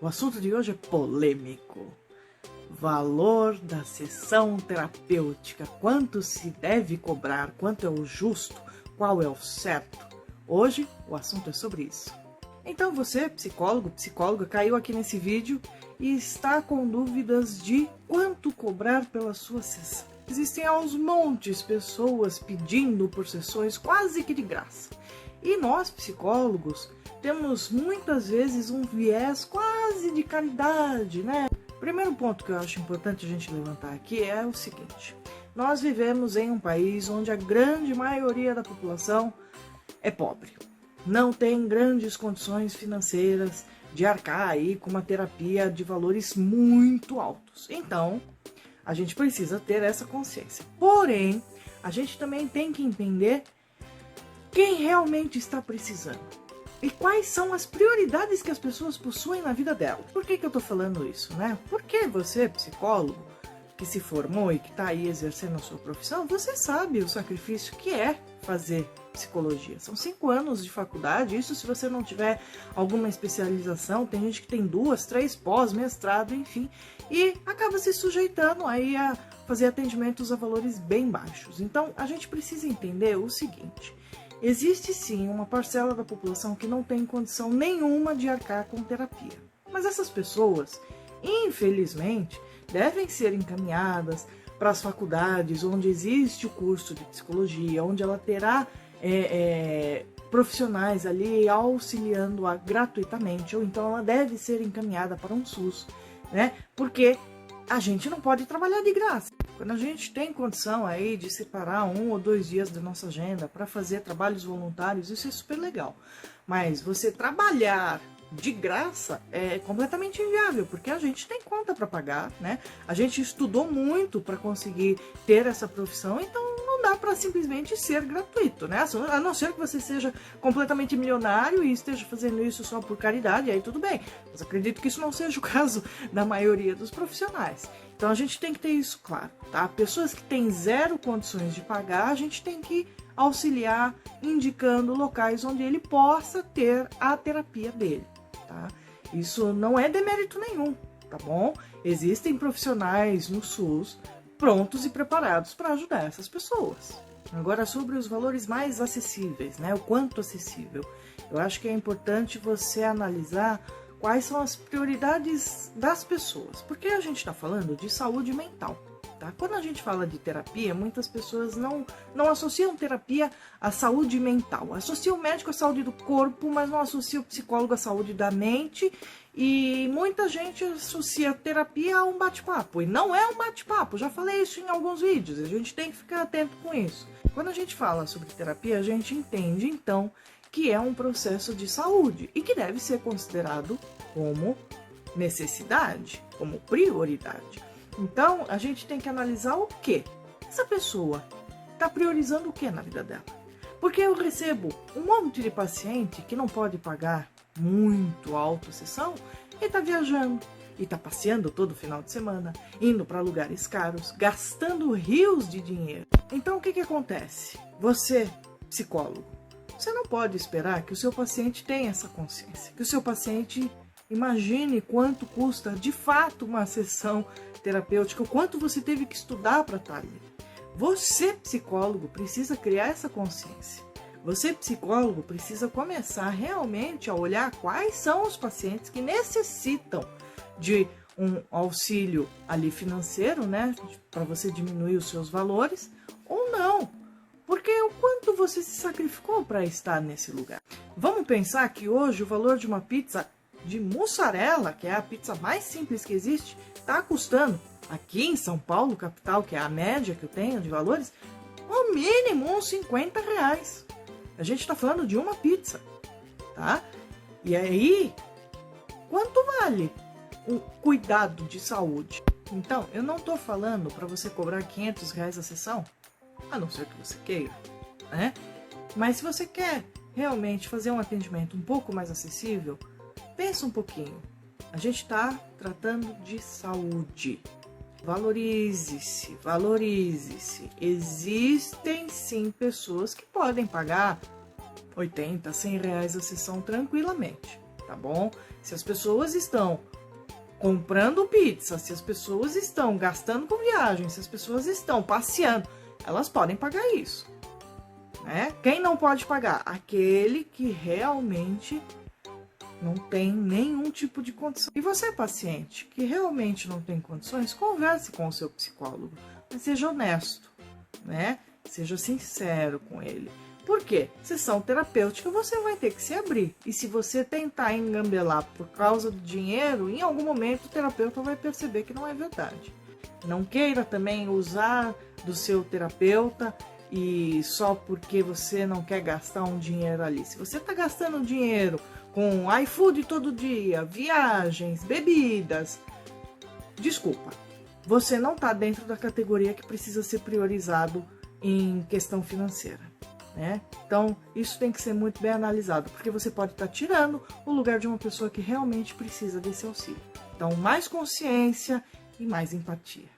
O assunto de hoje é polêmico. Valor da sessão terapêutica. Quanto se deve cobrar? Quanto é o justo? Qual é o certo? Hoje o assunto é sobre isso. Então você, psicólogo, psicóloga, caiu aqui nesse vídeo e está com dúvidas de quanto cobrar pela sua sessão. Existem aos montes pessoas pedindo por sessões quase que de graça. E nós, psicólogos, temos muitas vezes um viés quase de caridade, né? O primeiro ponto que eu acho importante a gente levantar aqui é o seguinte. Nós vivemos em um país onde a grande maioria da população é pobre. Não tem grandes condições financeiras de arcar aí com uma terapia de valores muito altos. Então, a gente precisa ter essa consciência. Porém, a gente também tem que entender quem realmente está precisando e quais são as prioridades que as pessoas possuem na vida delas. Por que eu estou falando isso, né? Porque você, psicólogo, que se formou e que está aí exercendo a sua profissão, você sabe o sacrifício que é fazer psicologia. São 5 anos de faculdade, isso se você não tiver alguma especialização, tem gente que tem 2, 3 pós-mestrado, enfim, e acaba se sujeitando aí a fazer atendimentos a valores bem baixos. Então, a gente precisa entender o seguinte: existe sim uma parcela da população que não tem condição nenhuma de arcar com terapia. Mas essas pessoas, infelizmente, devem ser encaminhadas para as faculdades onde existe o curso de psicologia, onde ela terá profissionais ali auxiliando-a gratuitamente, ou então ela deve ser encaminhada para um SUS, né? Porque a gente não pode trabalhar de graça. Quando a gente tem condição aí de separar 1 ou 2 dias da nossa agenda para fazer trabalhos voluntários, isso é super legal. Mas você trabalhar de graça é completamente inviável, porque a gente tem conta para pagar, né? A gente estudou muito para conseguir ter essa profissão, então não dá para simplesmente ser gratuito, né? A não ser que você seja completamente milionário e esteja fazendo isso só por caridade, aí tudo bem. Mas acredito que isso não seja o caso da maioria dos profissionais. Então a gente tem que ter isso claro, tá? Pessoas que têm zero condições de pagar, a gente tem que auxiliar indicando locais onde ele possa ter a terapia dele, tá? Isso não é demérito nenhum, tá bom? Existem profissionais no SUS prontos e preparados para ajudar essas pessoas. Agora, sobre os valores mais acessíveis, né? O quanto acessível. Eu acho que é importante você analisar quais são as prioridades das pessoas, porque a gente está falando de saúde mental. Tá? Quando a gente fala de terapia, muitas pessoas não associam terapia à saúde mental. Associam o médico à saúde do corpo, mas não associam o psicólogo à saúde da mente. E muita gente associa terapia a um bate-papo. E não é um bate-papo, já falei isso em alguns vídeos. A gente tem que ficar atento com isso. Quando a gente fala sobre terapia, a gente entende, então, que é um processo de saúde e que deve ser considerado como necessidade, como prioridade. Então, a gente tem que analisar o quê? Essa pessoa está priorizando o quê na vida dela? Porque eu recebo um monte de paciente que não pode pagar muito alto a sessão e está viajando, e está passeando todo final de semana, indo para lugares caros, gastando rios de dinheiro. Então, o que acontece? Você, psicólogo, você não pode esperar que o seu paciente tenha essa consciência, que o seu paciente imagine quanto custa de fato uma sessão terapêutica, o quanto você teve que estudar para estar ali. Você, psicólogo, precisa criar essa consciência. Você, psicólogo, precisa começar realmente a olhar quais são os pacientes que necessitam de um auxílio ali financeiro, né, para você diminuir os seus valores, ou não. Porque o quanto você se sacrificou para estar nesse lugar. Vamos pensar que hoje o valor de uma pizza de mussarela, que é a pizza mais simples que existe, está custando, aqui em São Paulo, capital, que é a média que eu tenho de valores, no mínimo uns R$50. A gente está falando de uma pizza, tá? E aí, quanto vale o cuidado de saúde? Então, eu não estou falando para você cobrar R$500 a sessão, a não ser que você queira, né? Mas se você quer realmente fazer um atendimento um pouco mais acessível, pensa um pouquinho. A gente está tratando de saúde. Valorize-se, valorize-se. Existem sim pessoas que podem pagar R$80, R$100 a sessão tranquilamente. tá bom? Se as pessoas estão comprando pizza, se as pessoas estão gastando com viagem, se as pessoas estão passeando, elas podem pagar isso, né? Quem não pode pagar? Aquele que realmente não tem nenhum tipo de condição. E você, paciente, que realmente não tem condições, converse com o seu psicólogo, mas seja honesto, né? Seja sincero com ele. Por quê? Sessão terapêutica você vai ter que se abrir. E se você tentar engambelar por causa do dinheiro, em algum momento o terapeuta vai perceber que não é verdade. Não queira também usar do seu terapeuta e só porque você não quer gastar um dinheiro ali. Se você está gastando dinheiro com iFood todo dia, viagens, bebidas, desculpa, você não está dentro da categoria que precisa ser priorizado em questão financeira, né? Então, isso tem que ser muito bem analisado, porque você pode estar tirando o lugar de uma pessoa que realmente precisa desse auxílio. Então, mais consciência e mais empatia.